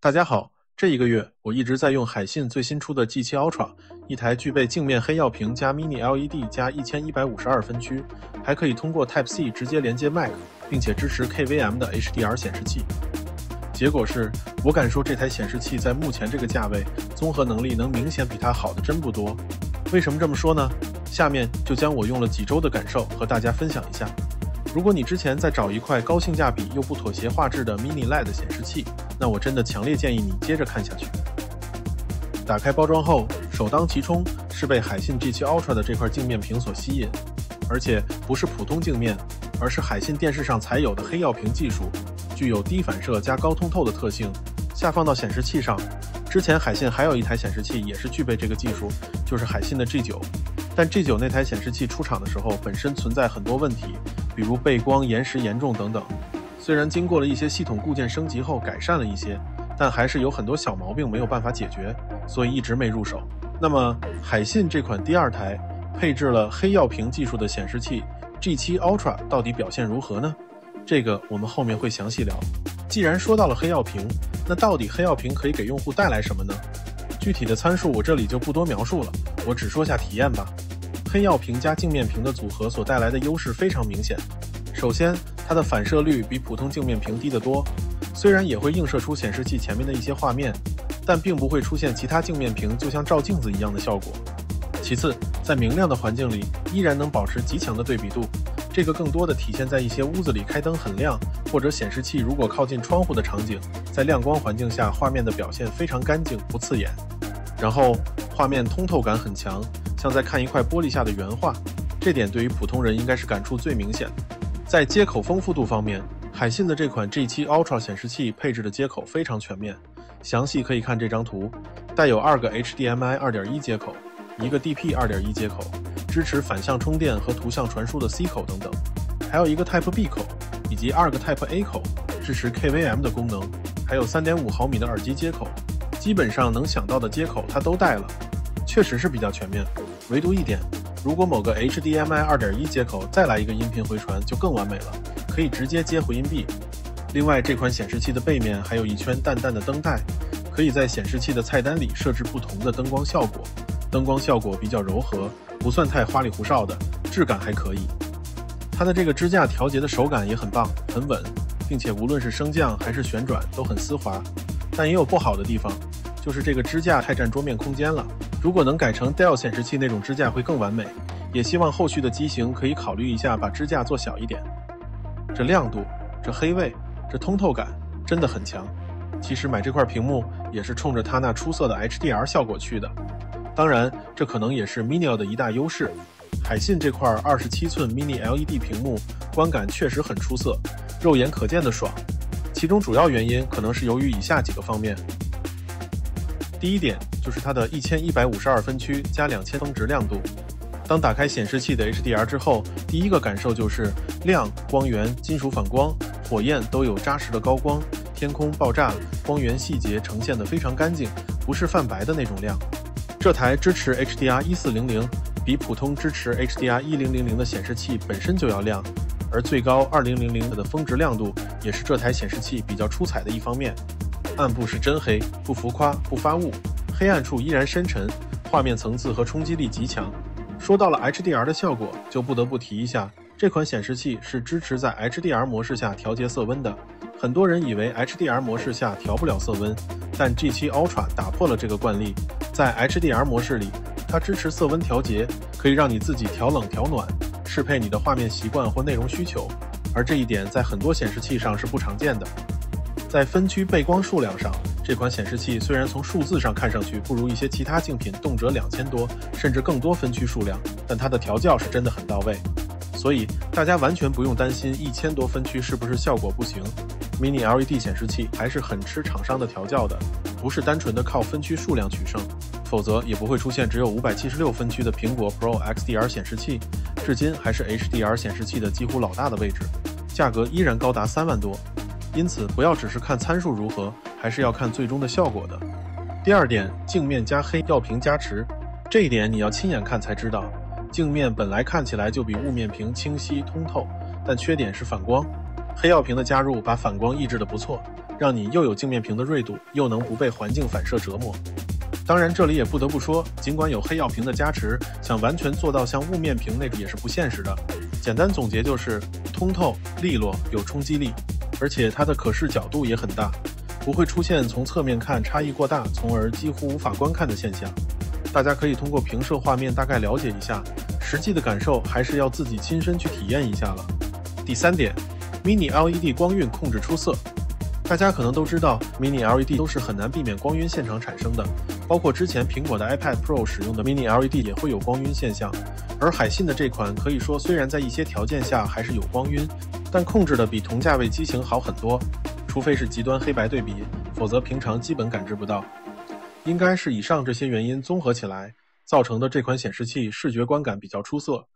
大家好，这一个月我一直在用海信最新出的 G7 Ultra， 一台具备镜面黑曜屏加 Mini LED 加1152分区，还可以通过 Type-C 直接连接 Mac， 并且支持 KVM 的 HDR 显示器。结果是，我敢说这台显示器在目前这个价位，综合能力能明显比它好的真不多。为什么这么说呢？下面就将我用了几周的感受和大家分享一下。如果你之前在找一块高性价比又不妥协画质的 Mini LED 显示器，那我真的强烈建议你接着看下去。打开包装后，首当其冲是被海信 G7 Ultra 的这块镜面屏所吸引，而且不是普通镜面，而是海信电视上才有的黑曜屏技术，具有低反射加高通透的特性。下放到显示器上，之前海信还有一台显示器也是具备这个技术，就是海信的 G9。但 G9 那台显示器出厂的时候本身存在很多问题，比如背光延时严重等等。虽然经过了一些系统固件升级后改善了一些，但还是有很多小毛病没有办法解决，所以一直没入手。那么海信这款第二台配置了黑曜屏技术的显示器 G7 Ultra 到底表现如何呢？这个我们后面会详细聊。既然说到了黑曜屏，那到底黑曜屏可以给用户带来什么呢？具体的参数我这里就不多描述了，我只说下体验吧。黑曜屏加镜面屏的组合所带来的优势非常明显。首先，它的反射率比普通镜面屏低得多，虽然也会映射出显示器前面的一些画面，但并不会出现其他镜面屏就像照镜子一样的效果。其次，在明亮的环境里依然能保持极强的对比度，这个更多的体现在一些屋子里开灯很亮，或者显示器如果靠近窗户的场景，在亮光环境下画面的表现非常干净不刺眼。然后画面通透感很强，像在看一块玻璃下的原画，这点对于普通人应该是感触最明显的。在接口丰富度方面，海信的这款 G7 Ultra 显示器配置的接口非常全面，详细可以看这张图，带有2个 HDMI 2.1 接口，1个 DP 2.1 接口，支持反向充电和图像传输的 C 口等等，还有1个 Type B 口，以及2个 Type A 口，支持 KVM 的功能，还有 3.5 毫米的耳机接口，基本上能想到的接口它都带了，确实是比较全面。唯独一点，如果某个 HDMI 2.1 接口再来一个音频回传就更完美了，可以直接接回音壁。另外，这款显示器的背面还有一圈淡淡的灯带，可以在显示器的菜单里设置不同的灯光效果，灯光效果比较柔和，不算太花里胡哨的，质感还可以。它的这个支架调节的手感也很棒，很稳，并且无论是升降还是旋转都很丝滑。但也有不好的地方，就是这个支架太占桌面空间了，如果能改成 Dell 显示器那种支架会更完美，也希望后续的机型可以考虑一下把支架做小一点。这亮度，这黑位，这通透感真的很强。其实买这块屏幕也是冲着它那出色的 HDR 效果去的。当然，这可能也是 Mini 的一大优势。海信这块27寸 Mini LED 屏幕观感确实很出色，肉眼可见的爽。其中主要原因可能是由于以下几个方面。第一点就是它的1152分区加2000峰值亮度。当打开显示器的 HDR 之后，第一个感受就是亮、光源、金属反光、火焰都有扎实的高光，天空爆炸，光源细节呈现得非常干净，不是泛白的那种亮。这台支持 HDR 1400，比普通支持 HDR 1000的显示器本身就要亮，而最高2000的峰值亮度也是这台显示器比较出彩的一方面。暗部是真黑，不浮夸，不发雾，黑暗处依然深沉，画面层次和冲击力极强。说到了 HDR 的效果，就不得不提一下，这款显示器是支持在 HDR 模式下调节色温的。很多人以为 HDR 模式下调不了色温，但 G7 Ultra 打破了这个惯例，在 HDR 模式里，它支持色温调节，可以让你自己调冷调暖，适配你的画面习惯或内容需求，而这一点在很多显示器上是不常见的。在分区背光数量上，这款显示器虽然从数字上看上去不如一些其他竞品动辄2000多甚至更多分区数量，但它的调教是真的很到位，所以大家完全不用担心1000多分区是不是效果不行。Mini LED 显示器还是很吃厂商的调教的，不是单纯的靠分区数量取胜，否则也不会出现只有576分区的苹果 Pro XDR 显示器，至今还是 HDR 显示器的几乎老大的位置，价格依然高达3万多。因此不要只是看参数如何，还是要看最终的效果的。第二点，镜面加黑曜屏加持，这一点你要亲眼看才知道。镜面本来看起来就比雾面屏清晰通透，但缺点是反光。黑曜屏的加入把反光抑制得不错，让你又有镜面屏的锐度，又能不被环境反射折磨。当然，这里也不得不说，尽管有黑曜屏的加持，想完全做到像雾面屏那种也是不现实的。简单总结就是，通透、利落、有冲击力，而且它的可视角度也很大，不会出现从侧面看差异过大，从而几乎无法观看的现象。大家可以通过屏摄画面大概了解一下，实际的感受还是要自己亲身去体验一下了。第3点 ，Mini LED 光晕控制出色。大家可能都知道 ，Mini LED 都是很难避免光晕现场产生的，包括之前苹果的 iPad Pro 使用的 Mini LED 也会有光晕现象。而海信的这款可以说虽然在一些条件下还是有光晕，但控制的比同价位机型好很多，除非是极端黑白对比，否则平常基本感知不到。应该是以上这些原因综合起来，造成的这款显示器视觉观感比较出色。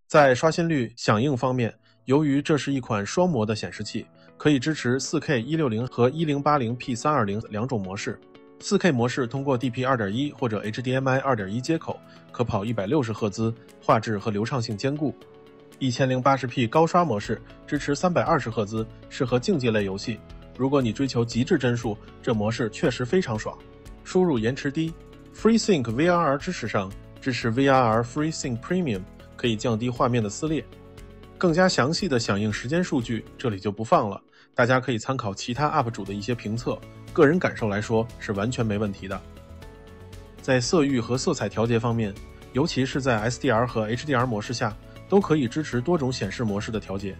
在刷新率、响应方面，由于这是一款双模的显示器，可以支持 4K 160和 1080p 320两种模式。4K 模式通过 DP 2.1 或者 HDMI 2.1接口，可跑160赫兹，画质和流畅性兼顾。1080p 高刷模式支持320赫兹，适合竞技类游戏。如果你追求极致帧数，这模式确实非常爽。输入延迟低 ，FreeSync VRR 支持上，支持 VRR FreeSync Premium， 可以降低画面的撕裂。更加详细的响应时间数据这里就不放了，大家可以参考其他 UP 主的一些评测，个人感受来说是完全没问题的。在色域和色彩调节方面，尤其是在 SDR 和 HDR 模式下，都可以支持多种显示模式的调节。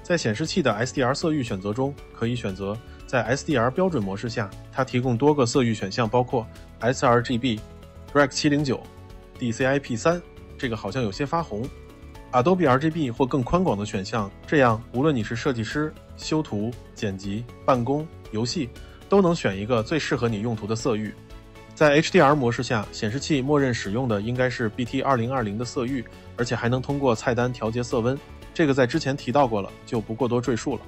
在显示器的 SDR 色域选择中，可以选择在 SDR 标准模式下，它提供多个色域选项，包括 sRGB、Rec 709、DCI-P3， 这个好像有些发红。Adobe RGB 或更宽广的选项，这样无论你是设计师、修图、剪辑、办公、游戏，都能选一个最适合你用途的色域。在 HDR 模式下，显示器默认使用的应该是 BT2020 的色域，而且还能通过菜单调节色温，这个在之前提到过了，就不过多赘述了。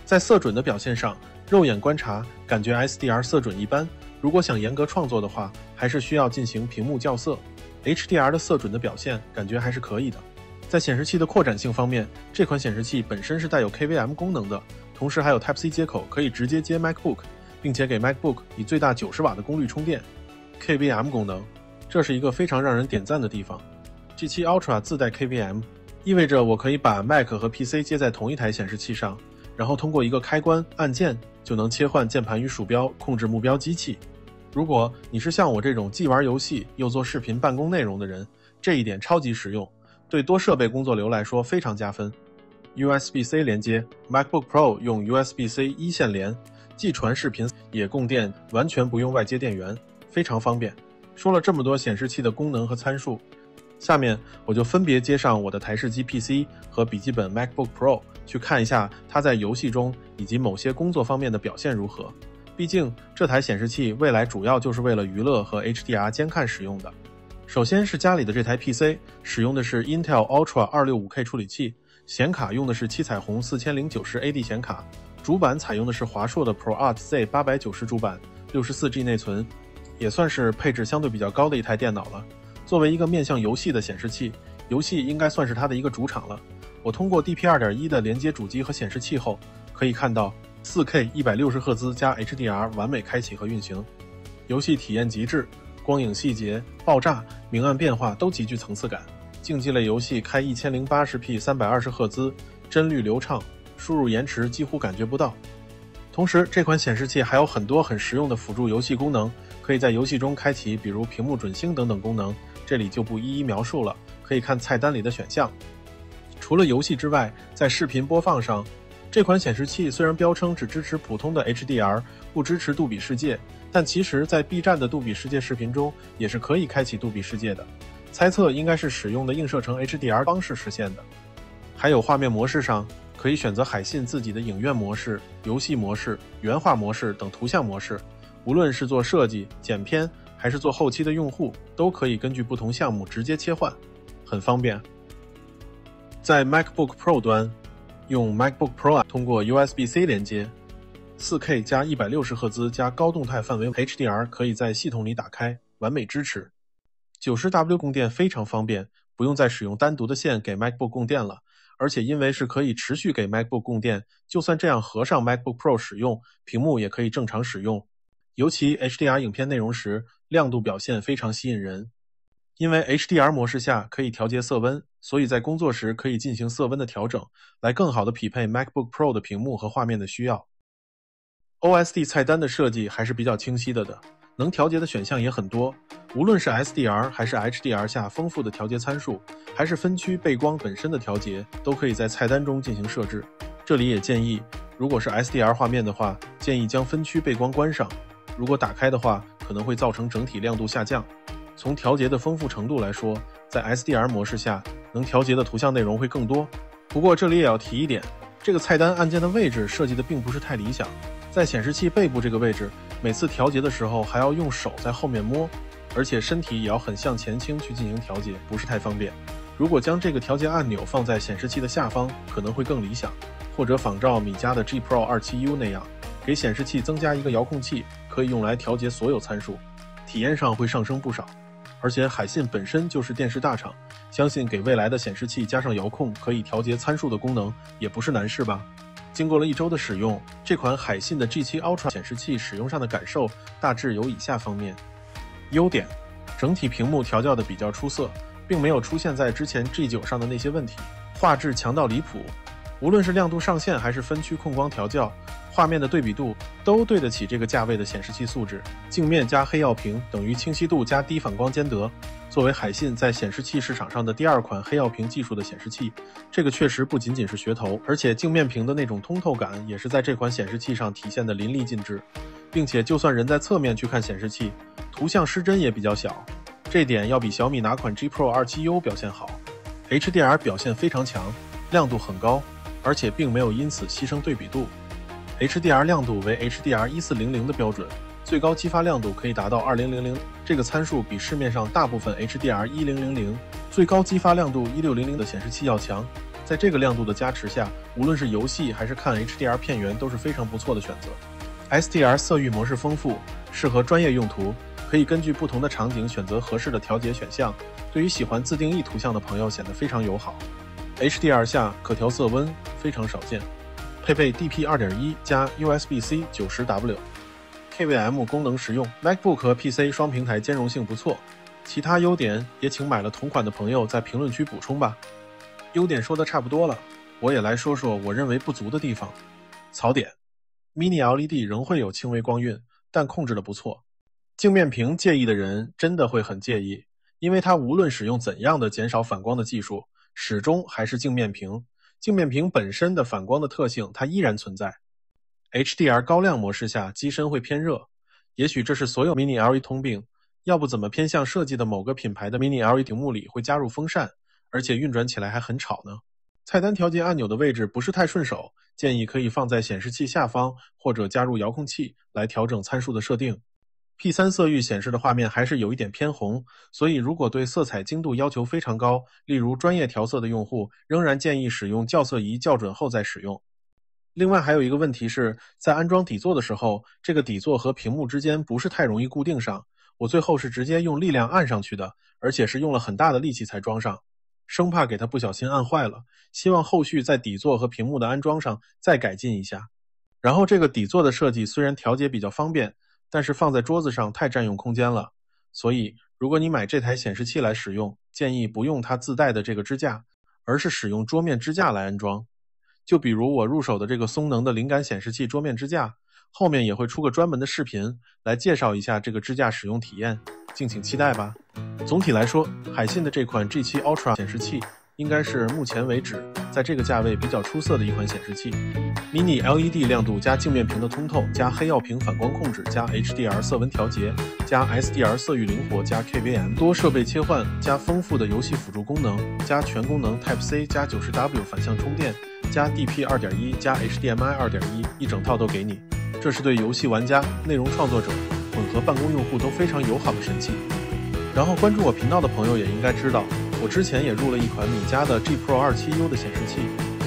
在色准的表现上，肉眼观察感觉 SDR 色准一般，如果想严格创作的话，还是需要进行屏幕校色。HDR 的色准的表现感觉还是可以的。在显示器的扩展性方面，这款显示器本身是带有 KVM 功能的，同时还有 Type-C 接口，可以直接接 MacBook， 并且给 MacBook 以最大90瓦的功率充电。KVM 功能，这是一个非常让人点赞的地方。G7 Ultra 自带 KVM， 意味着我可以把 Mac 和 PC 接在同一台显示器上，然后通过一个开关按键就能切换键盘与鼠标控制目标机器。如果你是像我这种既玩游戏又做视频办公内容的人，这一点超级实用，对多设备工作流来说非常加分。USB-C 连接 MacBook Pro 用 USB-C 一线连，既传视频也供电，完全不用外接电源，非常方便。说了这么多显示器的功能和参数，下面我就分别接上我的台式机 PC 和笔记本 MacBook Pro， 去看一下它在游戏中以及某些工作方面的表现如何。毕竟这台显示器未来主要就是为了娱乐和 HDR 监看使用的。首先是家里的这台 PC， 使用的是 Intel Ultra 265K 处理器，显卡用的是七彩虹4090 AD 显卡，主板采用的是华硕的 ProArt Z 890主板， 64G 内存，也算是配置相对比较高的一台电脑了。作为一个面向游戏的显示器，游戏应该算是它的一个主场了。我通过 DP 2.1 的连接主机和显示器后，可以看到 4K 160赫兹加 HDR 完美开启和运行，游戏体验极致，光影细节、爆炸、明暗变化都极具层次感。竞技类游戏开 1080p 320赫兹，帧率流畅，输入延迟几乎感觉不到。同时，这款显示器还有很多很实用的辅助游戏功能，可以在游戏中开启，比如屏幕准星等等功能，这里就不一一描述了，可以看菜单里的选项。除了游戏之外，在视频播放上，这款显示器虽然标称只支持普通的 HDR， 不支持杜比世界，但其实在 B 站的杜比世界视频中也是可以开启杜比世界的，猜测应该是使用的映射成 HDR 方式实现的。还有画面模式上，可以选择海信自己的影院模式、游戏模式、原画模式等图像模式，无论是做设计、剪片还是做后期的用户，都可以根据不同项目直接切换，很方便。在 MacBook Pro 端，用 MacBook Pro 通过 USB-C 连接， 4K 加160赫兹加高动态范围 HDR 可以在系统里打开，完美支持。90W 供电非常方便，不用再使用单独的线给 MacBook 供电了，而且因为是可以持续给 MacBook 供电，就算这样合上 MacBook Pro 使用，屏幕也可以正常使用。尤其 HDR 影片内容时，亮度表现非常吸引人。因为 HDR 模式下可以调节色温，所以在工作时可以进行色温的调整，来更好的匹配 MacBook Pro 的屏幕和画面的需要。OSD 菜单的设计还是比较清晰的，能调节的选项也很多，无论是 SDR 还是 HDR 下丰富的调节参数，还是分区背光本身的调节，都可以在菜单中进行设置。这里也建议，如果是 SDR 画面的话，建议将分区背光关上，如果打开的话，可能会造成整体亮度下降。从调节的丰富程度来说，在 SDR 模式下，能调节的图像内容会更多。不过这里也要提一点，这个菜单按键的位置设计的并不是太理想，在显示器背部这个位置，每次调节的时候还要用手在后面摸，而且身体也要很向前倾去进行调节，不是太方便。如果将这个调节按钮放在显示器的下方，可能会更理想，或者仿照米家的 G Pro 27U 那样，给显示器增加一个遥控器，可以用来调节所有参数，体验上会上升不少。而且海信本身就是电视大厂，相信给未来的显示器加上遥控可以调节参数的功能也不是难事吧。经过了1周的使用，这款海信的 G7 Ultra 显示器使用上的感受大致有以下方面。优点，整体屏幕调教的比较出色，并没有出现在之前 G9 上的那些问题，画质强到离谱，无论是亮度上限还是分区控光调教，画面的对比度都对得起这个价位的显示器素质。镜面加黑曜屏等于清晰度加低反光兼得。作为海信在显示器市场上的第2款黑曜屏技术的显示器，这个确实不仅仅是噱头，而且镜面屏的那种通透感也是在这款显示器上体现的淋漓尽致。并且就算人在侧面去看显示器，图像失真也比较小，这点要比小米哪款 G Pro 27U 表现好。HDR 表现非常强，亮度很高，而且并没有因此牺牲对比度。HDR 亮度为 HDR 1400的标准，最高激发亮度可以达到2000，这个参数比市面上大部分 HDR 1000、最高激发亮度1600的显示器要强。在这个亮度的加持下，无论是游戏还是看 HDR 片源都是非常不错的选择。SDR 色域模式丰富，适合专业用途，可以根据不同的场景选择合适的调节选项，对于喜欢自定义图像的朋友显得非常友好。HDR 下可调色温，非常少见。配备 DP 2.1 加 USB-C 90W，KVM 功能实用 ，MacBook 和 PC 双平台兼容性不错。其他优点也请买了同款的朋友在评论区补充吧。优点说的差不多了，我也来说说我认为不足的地方。槽点 ：Mini LED 仍会有轻微光晕，但控制的不错。镜面屏介意的人真的会很介意，因为它无论使用怎样的减少反光的技术，始终还是镜面屏。镜面屏本身的反光的特性它依然存在。HDR 高亮模式下机身会偏热，也许这是所有 Mini LED 通病，要不怎么偏向设计的某个品牌的 Mini LED 屏幕里会加入风扇，而且运转起来还很吵呢。菜单调节按钮的位置不是太顺手，建议可以放在显示器下方，或者加入遥控器来调整参数的设定。P3 色域显示的画面还是有一点偏红，所以如果对色彩精度要求非常高，例如专业调色的用户，仍然建议使用校色仪校准后再使用。另外还有一个问题是，在安装底座的时候，这个底座和屏幕之间不是太容易固定上，我最后是直接用力量按上去的，而且是用了很大的力气才装上，生怕给它不小心按坏了，希望后续在底座和屏幕的安装上再改进一下。然后这个底座的设计虽然调节比较方便，但是放在桌子上太占用空间了，所以如果你买这台显示器来使用，建议不用它自带的这个支架，而是使用桌面支架来安装。就比如我入手的这个松能的灵感显示器桌面支架，后面也会出个专门的视频来介绍一下这个支架使用体验，敬请期待吧。总体来说，海信的这款 G7 Ultra 显示器应该是目前为止在这个价位比较出色的一款显示器。Mini LED 亮度加镜面屏的通透加黑曜屏反光控制加 HDR 色温调节加 SDR 色域灵活加 KVM 多设备切换加丰富的游戏辅助功能加全功能 Type-C 加 90W 反向充电加 DP 2.1加 HDMI 2.1一整套都给你，这是对游戏玩家、内容创作者、混合办公用户都非常友好的神器。然后关注我频道的朋友也应该知道，我之前也入了一款米家的 G Pro 27U 的显示器，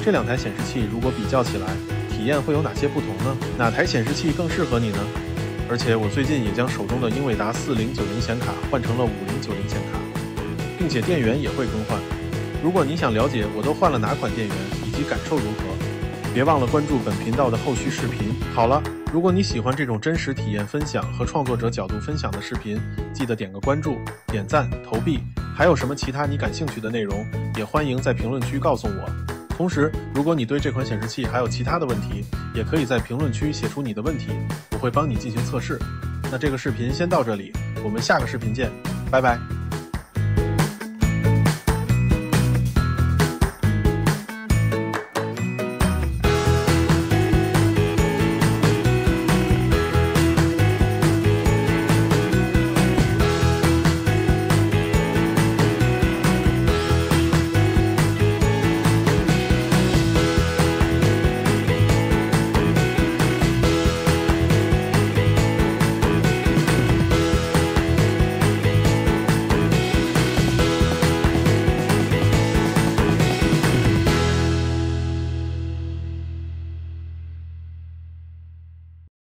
这2台显示器如果比较起来，体验会有哪些不同呢？哪台显示器更适合你呢？而且我最近也将手中的英伟达4090显卡换成了5090显卡，并且电源也会更换。如果你想了解我都换了哪款电源以及感受如何，别忘了关注本频道的后续视频。好了，如果你喜欢这种真实体验分享和创作者角度分享的视频，记得点个关注、点赞、投币。还有什么其他你感兴趣的内容，也欢迎在评论区告诉我。同时，如果你对这款显示器还有其他的问题，也可以在评论区写出你的问题，我会帮你进行测试。那这个视频先到这里，我们下个视频见，拜拜。